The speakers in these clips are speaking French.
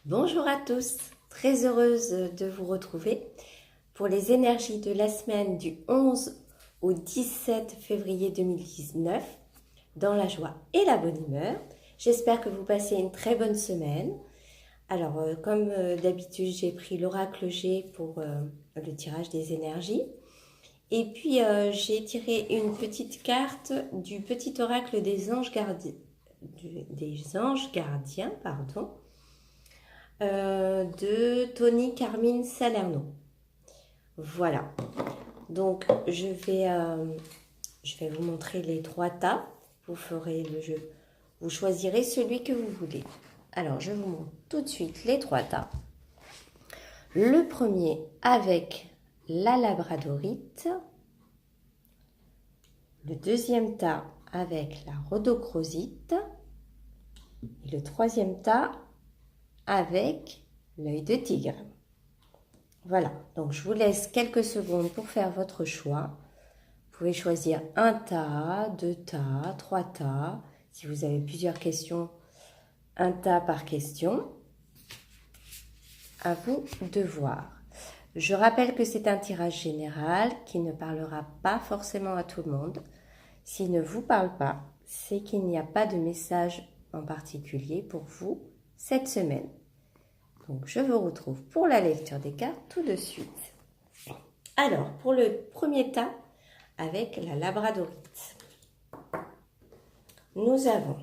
Bonjour à tous, très heureuse de vous retrouver pour les énergies de la semaine du 11 au 17 février 2019 dans la joie et la bonne humeur. J'espère que vous passez une très bonne semaine. Alors, comme d'habitude, j'ai pris l'oracle G pour le tirage des énergies. Et puis, j'ai tiré une petite carte du petit oracle des anges gardiens, de Tony Carmine Salerno. Voilà. Donc, je vais vous montrer les trois tas. Vous ferez le jeu. Vous choisirez celui que vous voulez. Alors, je vous montre tout de suite les trois tas. Le premier avec la labradorite. Le deuxième tas avec la rhodochrosite. Et le troisième tas avec l'œil de tigre. Voilà, donc je vous laisse quelques secondes pour faire votre choix. Vous pouvez choisir un tas, deux tas, trois tas. Si vous avez plusieurs questions, un tas par question. À vous de voir. Je rappelle que c'est un tirage général qui ne parlera pas forcément à tout le monde. S'il ne vous parle pas, c'est qu'il n'y a pas de message en particulier pour vous cette semaine. Donc, je vous retrouve pour la lecture des cartes tout de suite. Alors, pour le premier tas, avec la labradorite, nous avons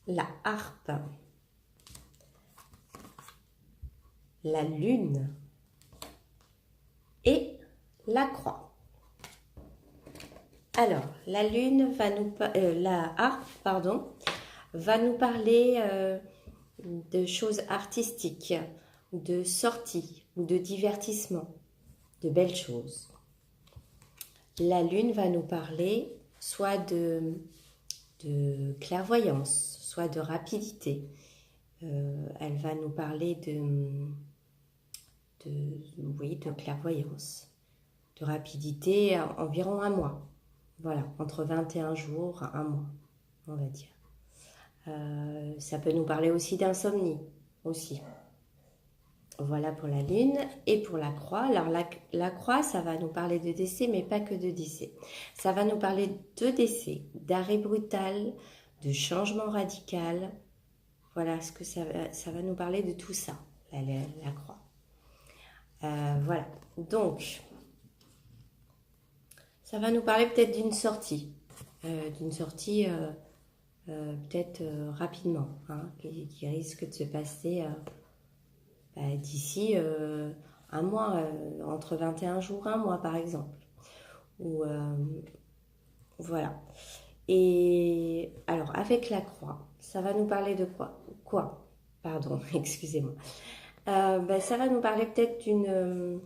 la harpe, la lune et la croix. Alors, la harpe, va nous parler de choses artistiques, de sorties ou de divertissement, de belles choses. La lune va nous parler soit de clairvoyance, soit de rapidité. Elle va nous parler de clairvoyance, de rapidité, environ un mois. Voilà, entre 21 jours, un mois, on va dire. Ça peut nous parler aussi d'insomnie, aussi. Voilà pour la lune. Et pour la croix, alors la croix, ça va nous parler de décès, mais pas que de décès. Ça va nous parler de décès, d'arrêt brutal, de changement radical. Voilà, ce que ça va nous parler de tout ça, la croix. Voilà, donc, ça va nous parler peut-être d'une sortie. Peut-être rapidement, hein, qui risque de se passer d'ici un mois, entre 21 jours, un mois par exemple. Voilà. Et alors, avec la croix, ça va nous parler de quoi? Pardon, excusez-moi. Ça va nous parler peut-être on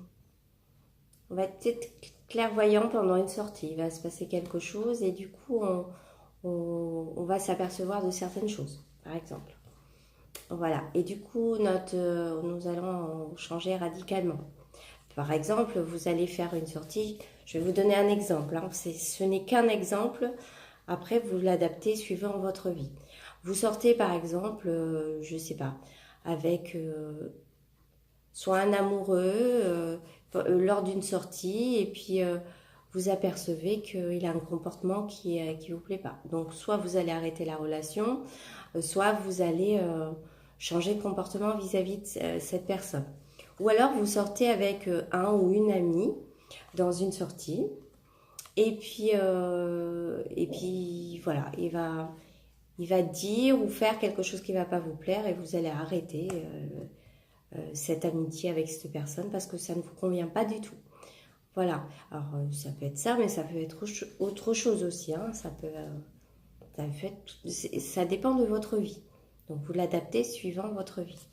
va être peut-être clairvoyant pendant une sortie. Il va se passer quelque chose et du coup, on va s'apercevoir de certaines choses, par exemple. Voilà. Et du coup, nous allons changer radicalement. Par exemple, vous allez faire une sortie. Je vais vous donner un exemple. Hein. Ce n'est qu'un exemple. Après, vous l'adaptez suivant votre vie. Vous sortez, par exemple, je ne sais pas, avec soit un amoureux lors d'une sortie et puis vous apercevez qu'il a un comportement qui vous plaît pas. Donc, soit vous allez arrêter la relation, soit vous allez changer de comportement vis-à-vis de cette personne. Ou alors, vous sortez avec un ou une amie dans une sortie. Et puis voilà, il va dire ou faire quelque chose qui ne va pas vous plaire et vous allez arrêter cette amitié avec cette personne parce que ça ne vous convient pas du tout. Voilà, alors ça peut être ça, mais ça peut être autre chose aussi. Hein. Ça dépend de votre vie. Donc vous l'adaptez suivant votre vie.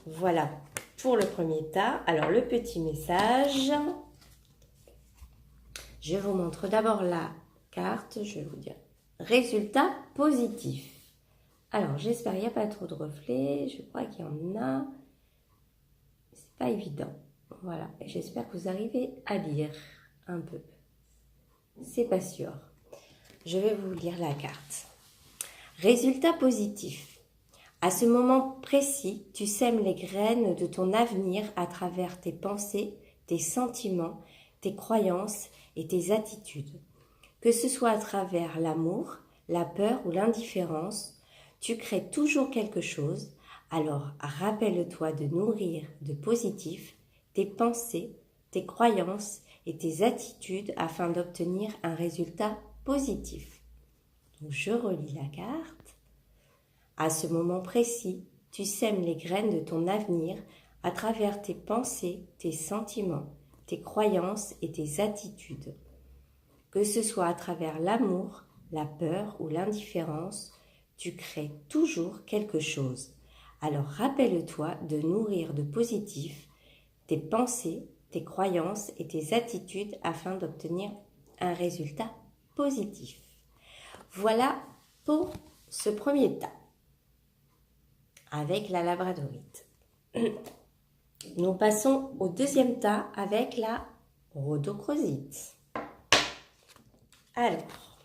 Voilà pour le premier tas. Alors le petit message. Je vous montre d'abord la carte. Je vais vous dire résultat positif. Alors j'espère qu'il n'y a pas trop de reflets. Je crois qu'il y en a. C'est pas évident. Voilà, et j'espère que vous arrivez à lire un peu. C'est pas sûr. Je vais vous lire la carte. Résultat positif. À ce moment précis, tu sèmes les graines de ton avenir à travers tes pensées, tes sentiments, tes croyances et tes attitudes. Que ce soit à travers l'amour, la peur ou l'indifférence, tu crées toujours quelque chose. Alors rappelle-toi de nourrir de positif tes pensées, tes croyances et tes attitudes afin d'obtenir un résultat positif. Donc je relis la carte. À ce moment précis, tu sèmes les graines de ton avenir à travers tes pensées, tes sentiments, tes croyances et tes attitudes. Que ce soit à travers l'amour, la peur ou l'indifférence, tu crées toujours quelque chose. Alors rappelle-toi de nourrir de positif tes pensées, tes croyances et tes attitudes afin d'obtenir un résultat positif. Voilà pour ce premier tas avec la labradorite. Nous passons au deuxième tas avec la rhodochrosite. Alors,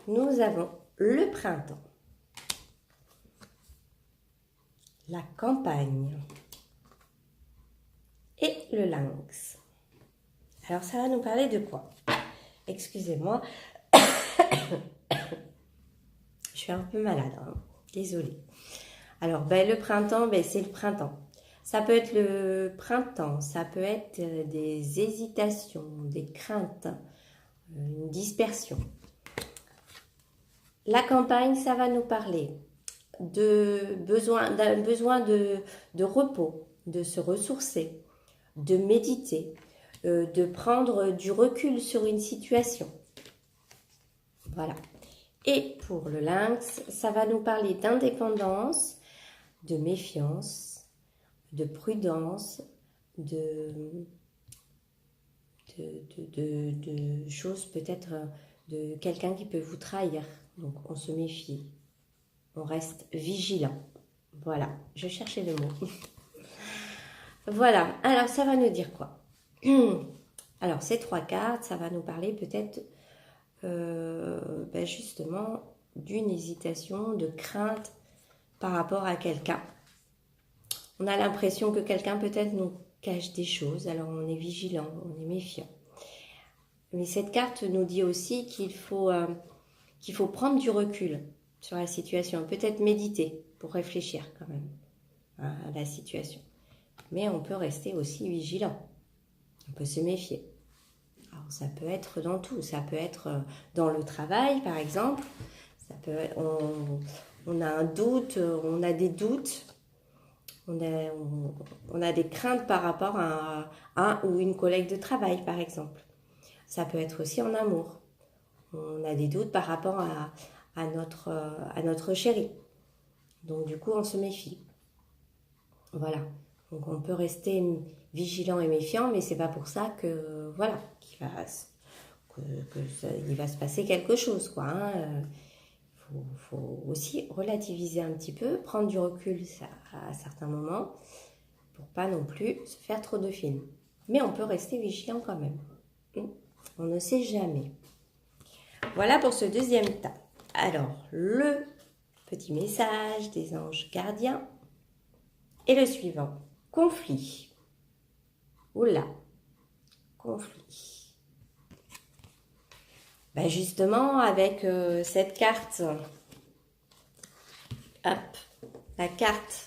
nous avons le printemps, la campagne et le lynx. Alors, ça va nous parler de quoi? Excusez-moi, je suis un peu malade, hein. Désolée. Alors, le printemps, c'est le printemps. Ça peut être le printemps, ça peut être des hésitations, des craintes, une dispersion. La campagne, ça va nous parler d'un besoin de repos, de se ressourcer, de méditer, de prendre du recul sur une situation. Voilà. Et pour le lynx, ça va nous parler d'indépendance, de méfiance, de prudence, de choses peut-être de quelqu'un qui peut vous trahir. Donc on se méfie, on reste vigilant. Voilà, je cherchais le mot. Voilà, alors ça va nous dire quoi? Alors ces trois cartes, ça va nous parler peut-être justement d'une hésitation, de crainte par rapport à quelqu'un. On a l'impression que quelqu'un peut-être nous cache des choses, alors on est vigilant, on est méfiant. Mais cette carte nous dit aussi qu'il faut prendre du recul sur la situation, peut-être méditer pour réfléchir quand même à la situation. Mais on peut rester aussi vigilant, on peut se méfier. Alors ça peut être dans tout, ça peut être dans le travail par exemple, ça peut être, on a un doute, on a des doutes, on a des craintes par rapport à un ou une collègue de travail par exemple. Ça peut être aussi en amour. On a des doutes par rapport à notre chéri. Donc du coup, on se méfie. Voilà. Donc on peut rester vigilant et méfiant, mais c'est pas pour ça que il va se passer quelque chose, quoi. Hein. Faut aussi relativiser un petit peu, prendre du recul à certains moments, pour pas non plus se faire trop de films. Mais on peut rester vigilant quand même. On ne sait jamais. Voilà pour ce deuxième tas. Alors, le petit message des anges gardiens. Et le suivant, conflit. Oula, conflit. Justement, avec cette carte, hop, la carte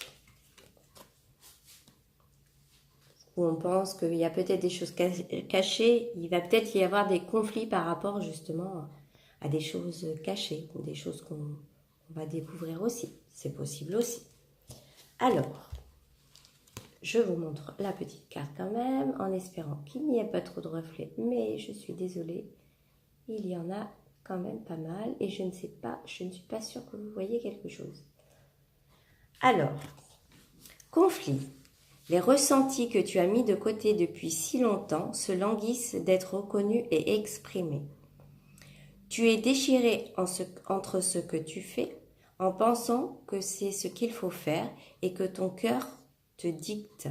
où on pense qu'il y a peut-être des choses cachées, il va peut-être y avoir des conflits par rapport justement à des choses cachées, ou des choses qu'on va découvrir aussi. C'est possible aussi. Alors, je vous montre la petite carte quand même, en espérant qu'il n'y ait pas trop de reflets, mais je suis désolée, il y en a quand même pas mal, et je ne suis pas sûre que vous voyez quelque chose. Alors, conflit. Les ressentis que tu as mis de côté depuis si longtemps se languissent d'être reconnus et exprimés. Tu es déchiré entre ce que tu fais en pensant que c'est ce qu'il faut faire et que ton cœur te dicte.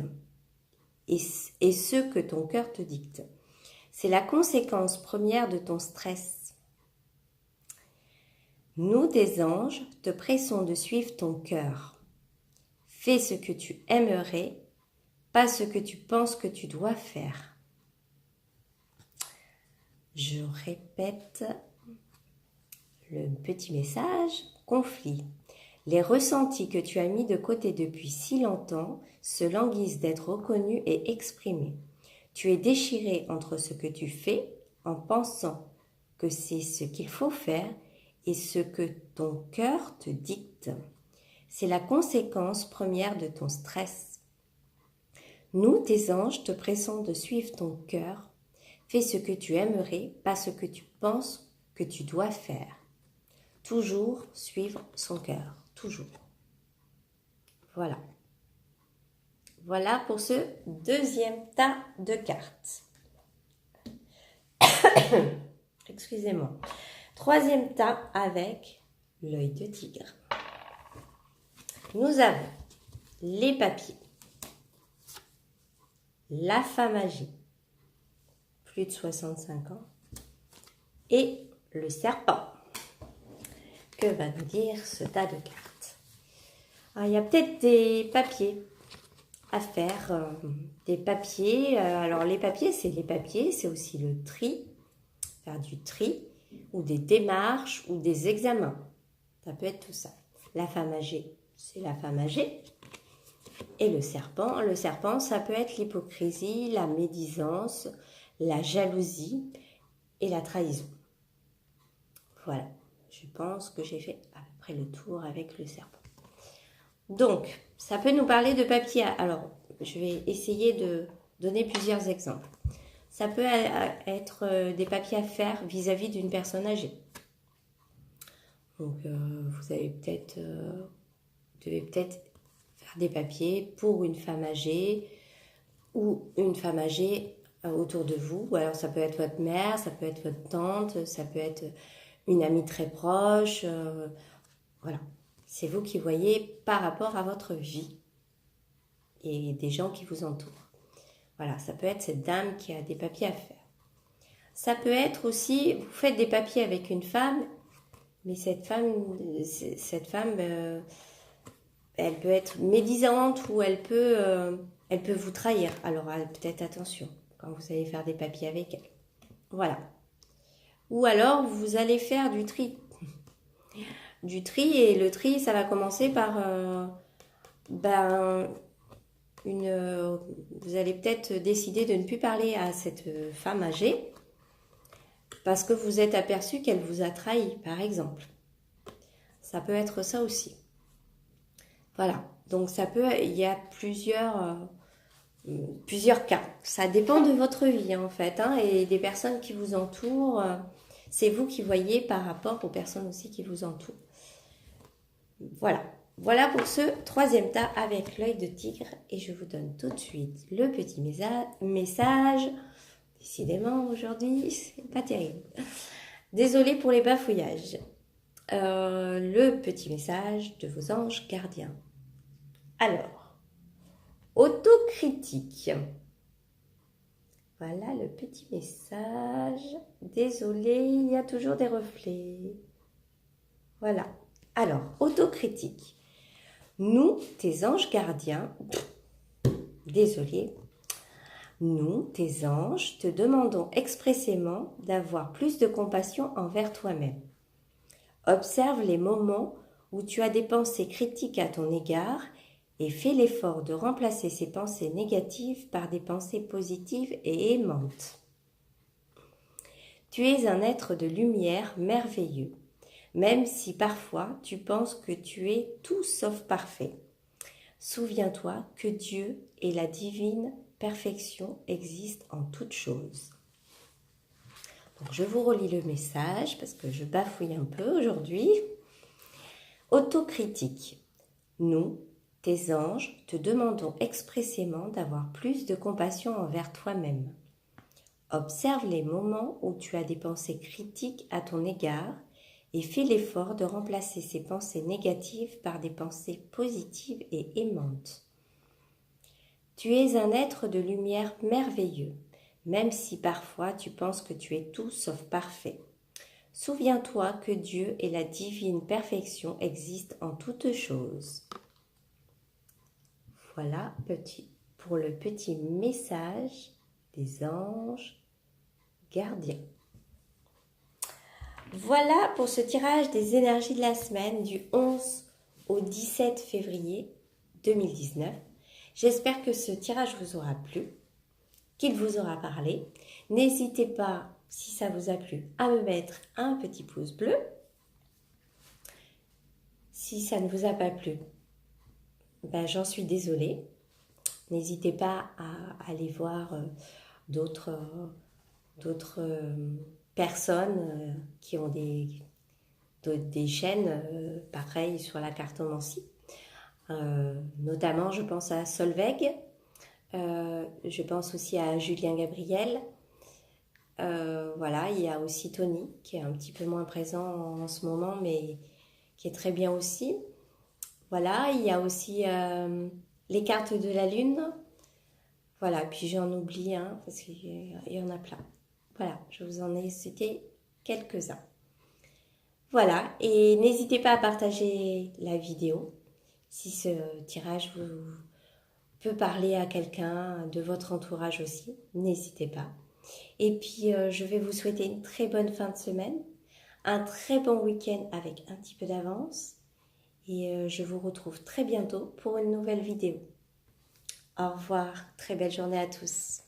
Et ce que ton cœur te dicte. C'est la conséquence première de ton stress. Nous, tes anges, te pressons de suivre ton cœur. Fais ce que tu aimerais, pas ce que tu penses que tu dois faire. Je répète le petit message. Conflit. Les ressentis que tu as mis de côté depuis si longtemps se languissent d'être reconnus et exprimés. Tu es déchiré entre ce que tu fais en pensant que c'est ce qu'il faut faire et ce que ton cœur te dicte. C'est la conséquence première de ton stress. Nous, tes anges, te pressons de suivre ton cœur. Fais ce que tu aimerais, pas ce que tu penses que tu dois faire. Toujours suivre son cœur. Toujours. Voilà. Voilà pour ce deuxième tas de cartes. Excusez-moi. Troisième tas avec l'œil de tigre. Nous avons les papiers, la femme âgée, plus de 65 ans, et le serpent. Que va nous dire ce tas de cartes? Alors, il y a peut-être des papiers à faire, des papiers. Alors les papiers, c'est aussi le tri, faire du tri, ou des démarches, ou des examens. Ça peut être tout ça. La femme âgée, c'est la femme âgée. Et le serpent, ça peut être l'hypocrisie, la médisance, la jalousie et la trahison. Voilà, je pense que j'ai fait à peu près le tour avec le serpent. Donc, ça peut nous parler de papier. Alors, je vais essayer de donner plusieurs exemples. Ça peut être des papiers à faire vis-à-vis d'une personne âgée. Donc, vous devez peut-être faire des papiers pour une femme âgée ou une femme âgée autour de vous. Ou alors, ça peut être votre mère, ça peut être votre tante, ça peut être une amie très proche. Voilà. C'est vous qui voyez par rapport à votre vie et des gens qui vous entourent. Voilà, ça peut être cette dame qui a des papiers à faire. Ça peut être aussi, vous faites des papiers avec une femme, mais cette femme, elle peut être médisante ou elle peut vous trahir. Alors, peut-être attention quand vous allez faire des papiers avec elle. Voilà. Ou alors, vous allez faire du tri. Du tri, et le tri, ça va commencer par vous allez peut-être décider de ne plus parler à cette femme âgée parce que vous êtes aperçu qu'elle vous a trahi, par exemple. Ça peut être ça aussi. Voilà. Donc il y a plusieurs cas. Ça dépend de votre vie en fait, hein, et des personnes qui vous entourent. C'est vous qui voyez par rapport aux personnes aussi qui vous entourent. Voilà. Voilà pour ce troisième tas avec l'œil de tigre. Et je vous donne tout de suite le petit message. Décidément, aujourd'hui, c'est pas terrible. Désolée pour les bafouillages. Le petit message de vos anges gardiens. Alors, autocritique. Voilà le petit message. Désolée, il y a toujours des reflets. Voilà. Alors, autocritique. Nous, tes anges gardiens, désolé, nous, tes anges, te demandons expressément d'avoir plus de compassion envers toi-même. Observe les moments où tu as des pensées critiques à ton égard et fais l'effort de remplacer ces pensées négatives par des pensées positives et aimantes. Tu es un être de lumière merveilleux, même si parfois tu penses que tu es tout sauf parfait. Souviens-toi que Dieu et la divine perfection existent en toutes choses. Donc je vous relis le message parce que je bafouille un peu aujourd'hui. Autocritique. Nous, tes anges, te demandons expressément d'avoir plus de compassion envers toi-même. Observe les moments où tu as des pensées critiques à ton égard et fais l'effort de remplacer ces pensées négatives par des pensées positives et aimantes. Tu es un être de lumière merveilleux, même si parfois tu penses que tu es tout sauf parfait. Souviens-toi que Dieu et la divine perfection existent en toutes choses. Voilà pour le petit message des anges gardiens. Voilà pour ce tirage des énergies de la semaine du 11 au 17 février 2019. J'espère que ce tirage vous aura plu, qu'il vous aura parlé. N'hésitez pas, si ça vous a plu, à me mettre un petit pouce bleu. Si ça ne vous a pas plu, ben, j'en suis désolée. N'hésitez pas à aller voir d'autres personnes qui ont des chaînes pareilles sur la cartomancie. Notamment, je pense à Solveig, je pense aussi à Julien Gabriel. Voilà, il y a aussi Tony qui est un petit peu moins présent en ce moment, mais qui est très bien aussi. Voilà, il y a aussi les cartes de la lune. Voilà, puis j'en oublie parce qu'il y en a plein. Voilà, je vous en ai cité quelques-uns. Voilà, et n'hésitez pas à partager la vidéo si ce tirage peut parler à quelqu'un de votre entourage aussi. N'hésitez pas. Et puis, je vais vous souhaiter une très bonne fin de semaine, un très bon week-end avec un petit peu d'avance. Et je vous retrouve très bientôt pour une nouvelle vidéo. Au revoir, très belle journée à tous.